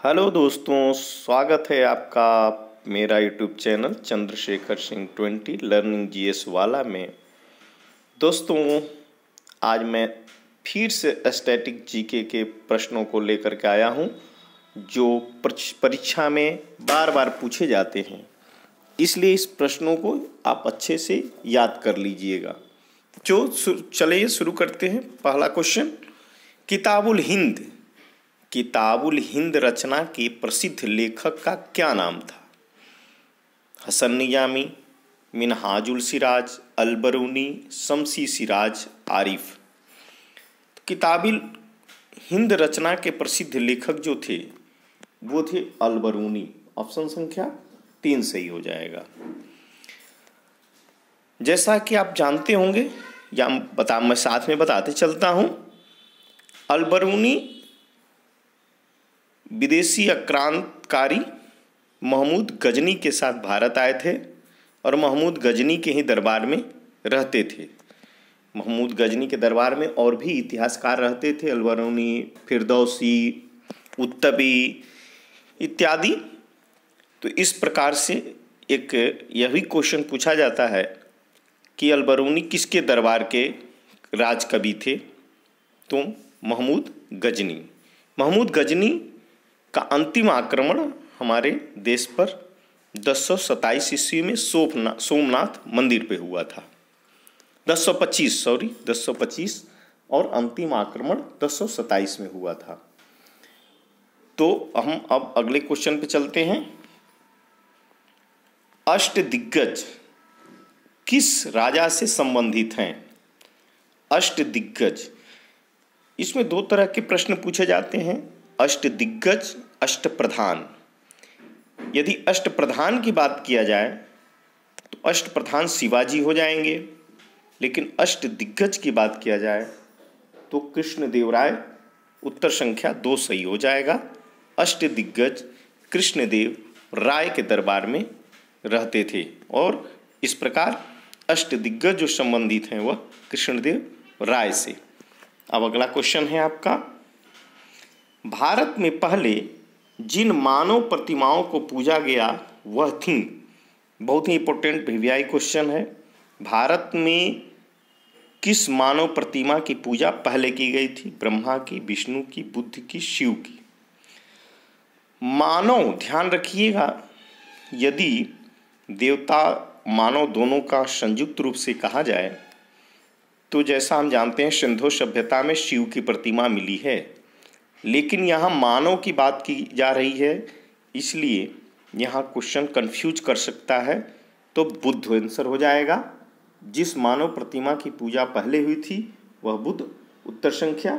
Hello दोस्तों, स्वागत है आपका मेरा YouTube channel Chandrashekhar Singh 20 learning GS वाला में। दोस्तों, आज मैं फिर से स्टैटिक जीके के प्रश्नों को लेकर के आया हूं जो परीक्षा में बार बार पूछे जाते हैं, इसलिए इस प्रश्नों को आप अच्छे से याद कर लीजिएगा। चलिए शुरू करते हैं। पहला क्वेश्चन, किताबुल हिंद रचना के प्रसिद्ध लेखक का क्या नाम था? हसन निजामी, मिनहाजुल सिराज, अलबरूनी, शमसी सिराज, आरिफ। किताबुल हिंद रचना के प्रसिद्ध लेखक जो थे वो थे अलबरूनी। ऑप्शन संख्या 3 सही हो जाएगा। जैसा कि आप जानते होंगे या मैं साथ में बताते चलता हूं, अलबरूनी विदेशी आक्रांतकारी महमूद गजनी के साथ भारत आए थे और महमूद गजनी के ही दरबार में रहते थे। महमूद गजनी के दरबार में और भी इतिहासकार रहते थे, अलबरूनी, फिरदौसी, उत्तबी इत्यादि। तो इस प्रकार से एक यह भी क्वेश्चन पूछा जाता है कि अलबरूनी किसके दरबार के राज कवि थे? तो महमूद गजनी का अंतिम आक्रमण हमारे देश पर 1027 ईस्वी में सोमनाथ मंदिर पे हुआ था। 1025 और अंतिम आक्रमण 1027 में हुआ था। तो हम अब अगले क्वेश्चन पे चलते हैं। अष्टदिग्गज किस राजा से संबंधित हैं? अष्टदिग्गज, इसमें 2 तरह के प्रश्न पूछे जाते हैं, अष्टदिग्गज, अष्टप्रधान। यदि अष्टप्रधान की बात किया जाए तो अष्टप्रधान शिवाजी हो जाएंगे, लेकिन अष्टदिग्गज की बात किया जाए तो कृष्णदेवराय, उत्तर संख्या 2 सही हो जाएगा। अष्टदिग्गज कृष्णदेव राय के दरबार में रहते थे और इस प्रकार अष्टदिग्गज जो संबंधित हैं वह कृष्णदेव राय से। अब अगला क्वेश्चन है आपका, भारत में पहले जिन मानव प्रतिमाओं को पूजा गया वह थी। बहुत ही इंपॉर्टेंट वीवीआई क्वेश्चन है। भारत में किस मानव प्रतिमा की पूजा पहले की गई थी? ब्रह्मा की, विष्णु की, बुद्ध की, शिव की। मानव, ध्यान रखिएगा, यदि देवता मानव दोनों का संयुक्त रूप से कहा जाए तो जैसा हम जानते हैं सिंधु सभ्यता में शिव की प्रतिमा मिली है, लेकिन यहाँ मानव की बात की जा रही है, इसलिए यहाँ क्वेश्चन कंफ्यूज कर सकता है। तो बुद्ध आंसर हो जाएगा। जिस मानव प्रतिमा की पूजा पहले हुई थी वह बुद्ध, उत्तर संख्या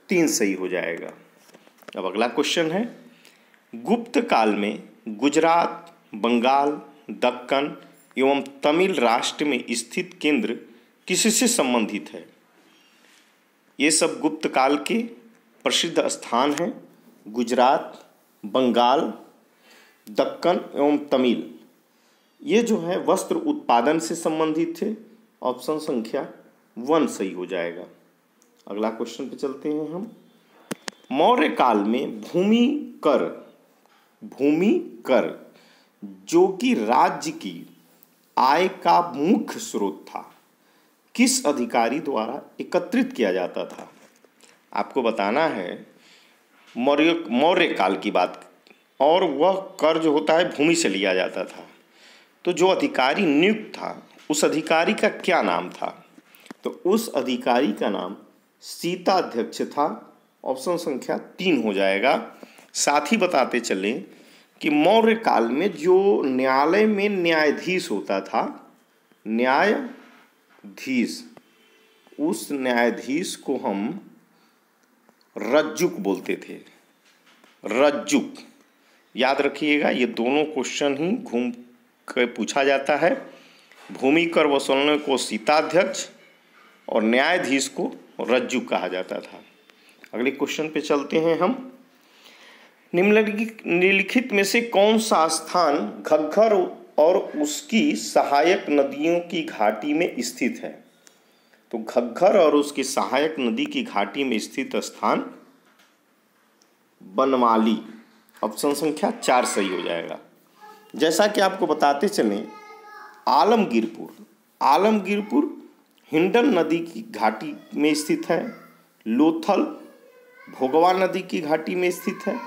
3 सही हो जाएगा। अब अगला क्वेश्चन है, गुप्त काल में गुजरात, बंगाल, दक्कन एवं तमिल राष्ट्र में स्थित केंद्र किससे संबंधित है? ये सब गुप्त काल के प्रसिद्ध स्थान हैं। गुजरात, बंगाल, दक्कन एवं तमिल, ये जो है वस्त्र उत्पादन से संबंधित थे। ऑप्शन संख्या 1 सही हो जाएगा। अगला क्वेश्चन पे चलते हैं हम। मौर्य काल में भूमि कर जो कि राज्य की आय का मुख्य स्रोत था, किस अधिकारी द्वारा एकत्रित किया जाता था? आपको बताना है मौर्य काल की बात, और वह कर जो होता है भूमि से लिया जाता था। तो जो अधिकारी नियुक्त था उस अधिकारी का क्या नाम था? तो उस अधिकारी का नाम सीताध्यक्ष था। ऑप्शन संख्या 3 हो जाएगा। साथ ही बताते चलें कि मौर्य काल में जो न्यायालय में न्यायाधीश होता था, न्यायाधीश, उस न्यायाधीश को हम रज्जुक बोलते थे। रज्जुक, याद रखिएगा, ये दोनों क्वेश्चन ही घूम कर पूछा जाता है। भूमि कर वसूलने को सीताध्यक्ष और न्यायाधीश को रज्जुक कहा जाता था। अगले क्वेश्चन पे चलते हैं हम। निम्नलिखित में से कौन सा स्थान घग्गर और उसकी सहायक नदियों की घाटी में स्थित है? तो घग्गर और उसकी सहायक नदी की घाटी में स्थित स्थान बनमाली, ऑप्शन संख्या 4 सही हो जाएगा। जैसा कि आपको बताते चलें, आलमगीरपुर हिंडन नदी की घाटी में स्थित है। लोथल भोगवा नदी की घाटी में स्थित है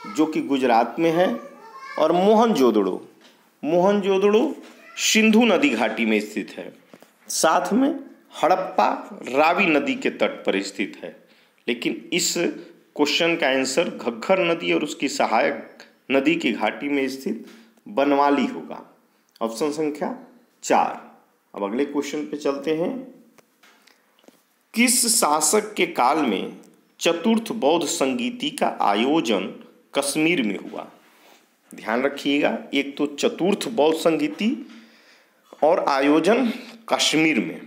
जो कि गुजरात में है। और मोहनजोदड़ो सिंधु नदी घाटी में स्थित है। साथ में हड़प्पा रावी नदी के तट पर स्थित है। लेकिन इस क्वेश्चन का आंसर घग्गर नदी और उसकी सहायक नदी की घाटी में स्थित बनवाली होगा। ऑप्शन संख्या 4। अब अगले क्वेश्चन पे चलते हैं। किस शासक के काल में चतुर्थ बौद्ध संगीति का आयोजन कश्मीर में हुआ? ध्यान रखिएगा, एक तो चतुर्थ बौद्ध संगीति और आयोजन कश्मीर में।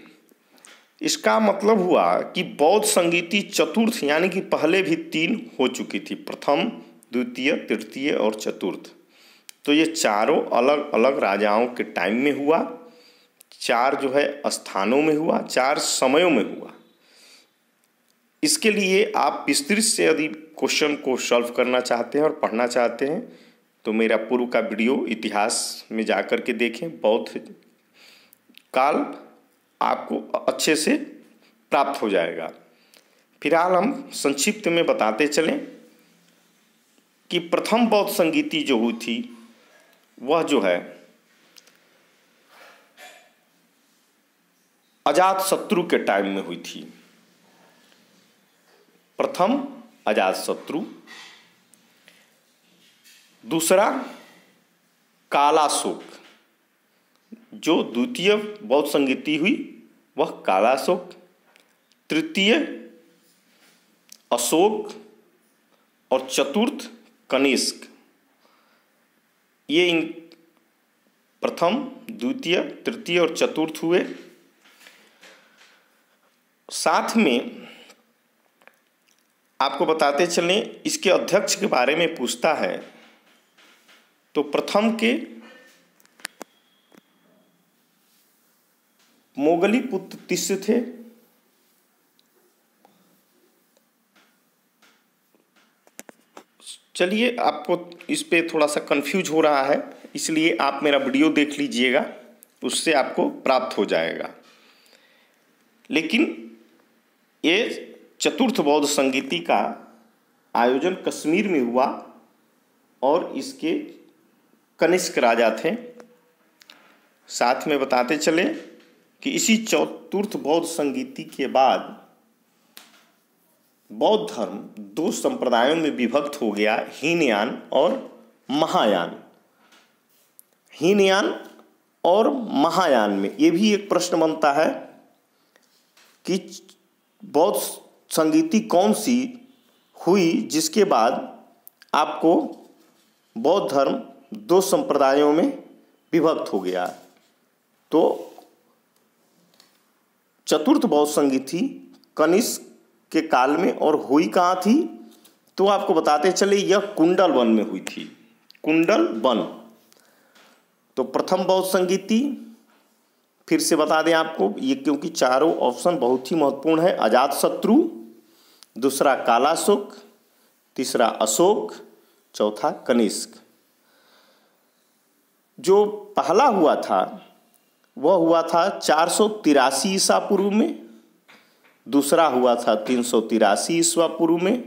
इसका मतलब हुआ कि बौद्ध संगीति चतुर्थ यानी कि पहले भी 3 हो चुकी थी, प्रथम, द्वितीय, तृतीय और चतुर्थ। तो ये चारों अलग अलग राजाओं के टाइम में हुआ, 4 जो है स्थानों में हुआ, 4 समयों में हुआ। इसके लिए आप विस्तृत से यदि क्वेश्चन को सॉल्व करना चाहते हैं और पढ़ना चाहते हैं तो मेरा पूर्व का वीडियो इतिहास में जाकर के देखें। बौद्ध काल आपको अच्छे से प्राप्त हो जाएगा। फिलहाल हम संक्षिप्त में बताते चलें कि प्रथम बौद्ध संगीति जो हुई थी वह जो है अजातशत्रु के टाइम में हुई थी। प्रथम अजातशत्रु, दूसरा कालाशोक। जो द्वितीय बौद्ध संगीति हुई वह कालाशोक, तृतीय अशोक और चतुर्थ कनिष्क। ये इन प्रथम, द्वितीय, तृतीय और चतुर्थ हुए। साथ में आपको बताते चलें, इसके अध्यक्ष के बारे में पूछता है तो प्रथम के मोगलीपुत्र तिस्य थे। चलिए, आपको इस पे थोड़ा सा कंफ्यूज हो रहा है, इसलिए आप मेरा वीडियो देख लीजिएगा, उससे आपको प्राप्त हो जाएगा। लेकिन ये चतुर्थ बौद्ध संगीति का आयोजन कश्मीर में हुआ और इसके कनिष्क राजा थे। साथ में बताते चले कि इसी चतुर्थ बौद्ध संगीति के बाद बौद्ध धर्म 2 संप्रदायों में विभक्त हो गया, हीनयान और महायान। हीनयान और महायान में ये भी एक प्रश्न बनता है कि बौद्ध संगीति कौन सी हुई जिसके बाद आपको बौद्ध धर्म 2 संप्रदायों में विभक्त हो गया। तो चतुर्थ बौद्ध संगीति कनिष्क के काल में और हुई कहाँ थी, तो आपको बताते चले यह कुंडल वन में हुई थी। कुंडल वन। तो प्रथम बौद्ध संगीति, फिर से बता दें आपको ये, क्योंकि चारों ऑप्शन बहुत ही महत्वपूर्ण है। अजातशत्रु, दूसरा कालाशोक, तीसरा अशोक, चौथा कनिष्क। जो पहला हुआ था वह हुआ था 483 ईसा पूर्व में, दूसरा हुआ था 383 ईसा पूर्व में,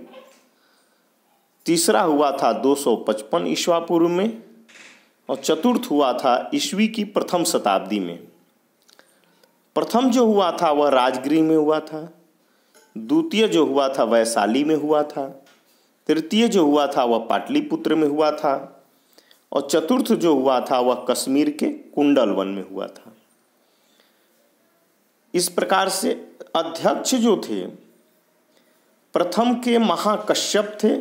तीसरा हुआ था 255 ईसा पूर्व में और चतुर्थ हुआ था ईस्वी की प्रथम शताब्दी में। प्रथम जो हुआ था वह राजगृह में हुआ था, द्वितीय जो हुआ था वैशाली में हुआ था, तृतीय जो हुआ था वह पाटलिपुत्र में हुआ था और चतुर्थ जो हुआ था वह कश्मीर के कुंडल वन में हुआ था। इस प्रकार से अध्यक्ष जो थे, प्रथम के महाकश्यप थे,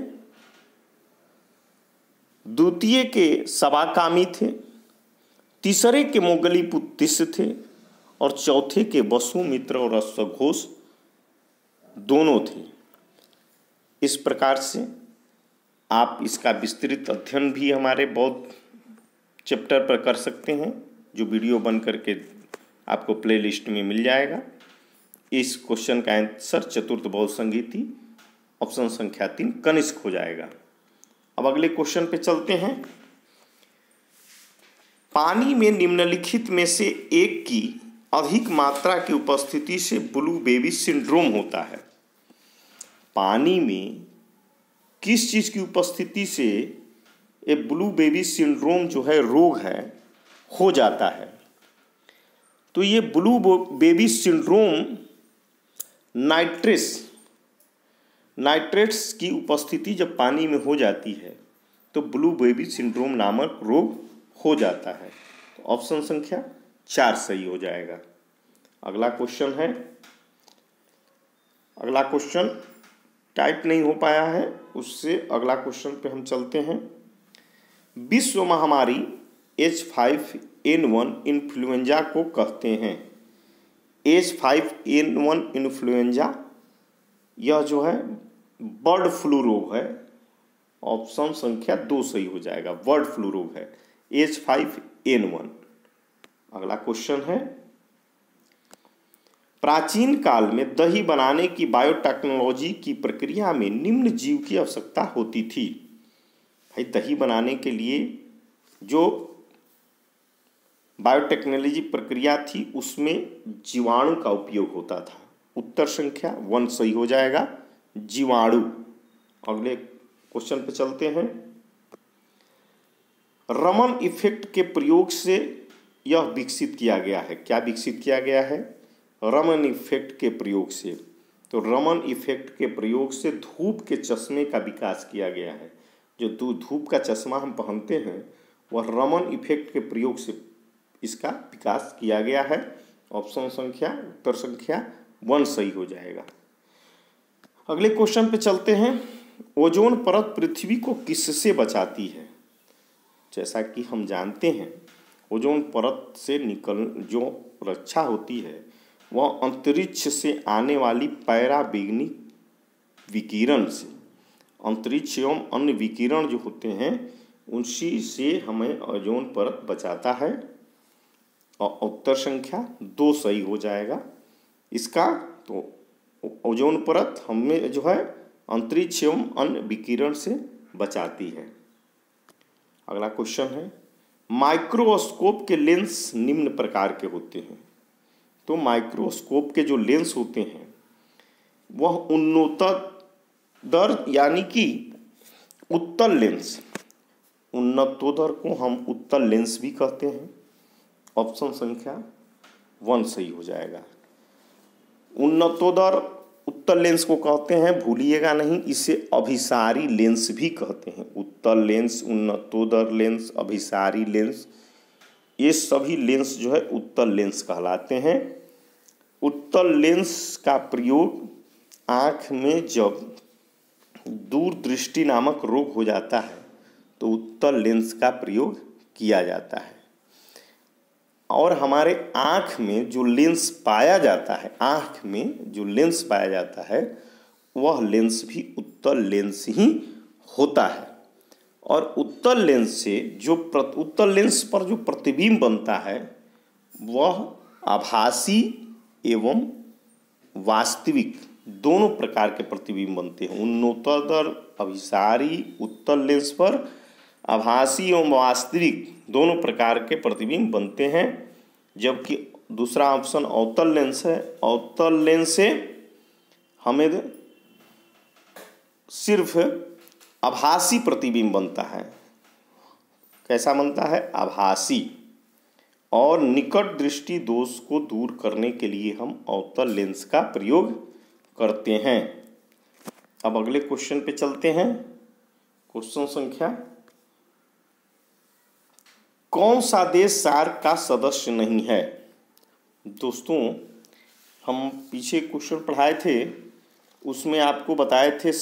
द्वितीय के सवाकामी थे, तीसरे के मोगलीपुत्र तिस्य थे और चौथे के वसुमित्र और अश्वघोष दोनों थे। इस प्रकार से आप इसका विस्तृत अध्ययन भी हमारे बौद्ध चैप्टर पर कर सकते हैं, जो वीडियो बन करके आपको प्लेलिस्ट में मिल जाएगा। इस क्वेश्चन का आंसर चतुर्थ बौद्ध संगीति ऑप्शन संख्या 3 कनिष्क हो जाएगा। अब अगले क्वेश्चन पे चलते हैं। पानी में निम्नलिखित में से एक की अधिक मात्रा की उपस्थिति से ब्लू बेबी सिंड्रोम होता है। पानी में किस चीज की उपस्थिति से ये ब्लू बेबी सिंड्रोम जो है रोग है हो जाता है? तो ये ब्लू बेबी सिंड्रोम नाइट्रेट्स की उपस्थिति जब पानी में हो जाती है तो ब्लू बेबी सिंड्रोम नामक रोग हो जाता है। तो ऑप्शन संख्या 4 सही हो जाएगा। अगला क्वेश्चन है, अगला क्वेश्चन टाइप नहीं हो पाया है, उससे अगला क्वेश्चन पे हम चलते हैं। विश्व महामारी H5N1 इन्फ्लुएंजा को कहते हैं। H5N1 इन्फ्लुएंजा यह जो है बर्ड फ्लू रोग है। ऑप्शन संख्या 2 सही हो जाएगा, बर्ड फ्लू रोग है H5N1। अगला क्वेश्चन है, प्राचीन काल में दही बनाने की बायोटेक्नोलॉजी की प्रक्रिया में निम्न जीव की आवश्यकता होती थी। भाई दही बनाने के लिए जो बायोटेक्नोलॉजी प्रक्रिया थी उसमें जीवाणु का उपयोग होता था। उत्तर संख्या 1 सही हो जाएगा, जीवाणु। अगले क्वेश्चन पे चलते हैं। रमन इफेक्ट के प्रयोग से यह विकसित किया गया है। क्या विकसित किया गया है? रमन इफेक्ट के प्रयोग से। तो रमन इफेक्ट के प्रयोग से धूप के चश्मे का विकास किया गया है। जो धूप का चश्मा हम पहनते हैं वह रमन इफेक्ट के प्रयोग से इसका विकास किया गया है। ऑप्शन संख्या उत्तर संख्या 1 सही हो जाएगा। अगले क्वेश्चन पे चलते हैं। ओजोन परत पृथ्वी को किससे बचाती है? जैसा कि हम जानते हैं ओजोन परत से जो रक्षा होती है वह अंतरिक्ष से आने वाली पराबैंगनी विकिरण से, अंतरिक्ष एवं अन्य विकिरण जो होते हैं उसी से हमें ओजोन परत बचाता है। और उत्तर संख्या 2 सही हो जाएगा इसका। तो ओजोन परत हमें जो है अंतरिक्ष एवं अन्य विकिरण से बचाती है। अगला क्वेश्चन है, माइक्रोस्कोप के लेंस निम्न प्रकार के होते हैं। तो माइक्रोस्कोप के जो लेंस होते हैं वह उन्नतोदर यानी कि उत्तल लेंस, उन्नतोदर को हम उत्तल लेंस भी कहते हैं। ऑप्शन संख्या 1 सही हो जाएगा। उन्नतोदर उत्तल लेंस को कहते हैं, भूलिएगा नहीं, इसे अभिसारी लेंस भी कहते हैं। उत्तल लेंस, उन्नतोदर लेंस, अभिसारी लेंस, ये सभी लेंस जो है उत्तल लेंस कहलाते हैं। उत्तल लेंस का प्रयोग आँख में जब दूरदृष्टि नामक रोग हो जाता है तो उत्तल लेंस का प्रयोग किया जाता है। और हमारे आँख में जो लेंस पाया जाता है, आँख में जो लेंस पाया जाता है वह लेंस भी उत्तल लेंस ही होता है। और उत्तल लेंस से जो उत्तल लेंस पर जो प्रतिबिंब बनता है वह आभासी एवं वास्तविक दोनों प्रकार के प्रतिबिंब बनते हैं। उन्नतोदर अभिसारी उत्तल लेंस पर आभासी एवं वास्तविक दोनों प्रकार के प्रतिबिंब बनते हैं। जबकि दूसरा ऑप्शन अवतल लेंस है। अवतल लेंस से हमें सिर्फ आभासी प्रतिबिंब बनता है। कैसा बनता है? आभासी। और निकट दृष्टि दोष को दूर करने के लिए हम अवतल लेंस का प्रयोग करते हैं। अब अगले क्वेश्चन पे चलते हैं। क्वेश्चन संख्या, कौन सा देश सार्क का सदस्य नहीं है? दोस्तों हम पीछे क्वेश्चन पढ़ाए थे उसमें आपको बताए थे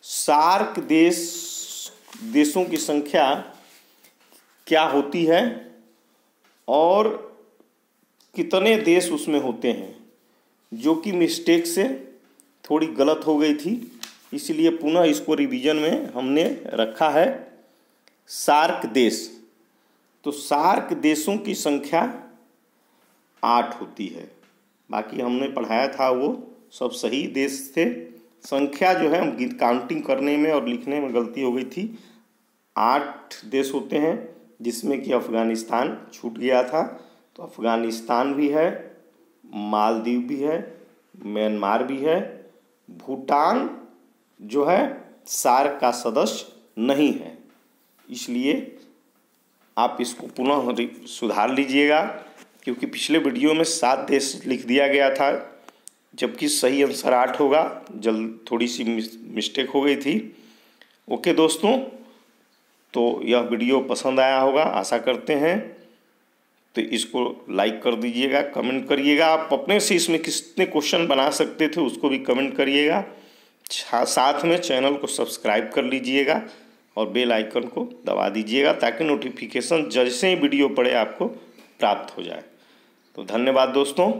सार्क देशों की संख्या क्या होती है और कितने देश उसमें होते हैं, जो कि मिस्टेक से थोड़ी गलत हो गई थी, इसलिए पुनः इसको रिवीजन में हमने रखा है। सार्क देश, तो सार्क देशों की संख्या 8 होती है। बाकी हमने पढ़ाया था वो सब सही देश थे। संख्या जो है काउंटिंग करने में और लिखने में गलती हो गई थी। 8 देश होते हैं जिसमें कि अफ़गानिस्तान छूट गया था। तो अफ़गानिस्तान भी है, मालदीव भी है, म्यांमार भी है, भूटान जो है सार्क का सदस्य नहीं है। इसलिए आप इसको पुनः सुधार लीजिएगा, क्योंकि पिछले वीडियो में 7 देश लिख दिया गया था जबकि सही आंसर 8 होगा। थोड़ी सी मिस्टेक हो गई थी। ओके दोस्तों, तो यह वीडियो पसंद आया होगा आशा करते हैं। तो इसको लाइक कर दीजिएगा, कमेंट करिएगा। आप अपने से इसमें कितने क्वेश्चन बना सकते थे उसको भी कमेंट करिएगा। साथ में चैनल को सब्सक्राइब कर लीजिएगा और बेल आइकन को दबा दीजिएगा ताकि नोटिफिकेशन जैसे ही वीडियो पड़े आपको प्राप्त हो जाए। तो धन्यवाद दोस्तों।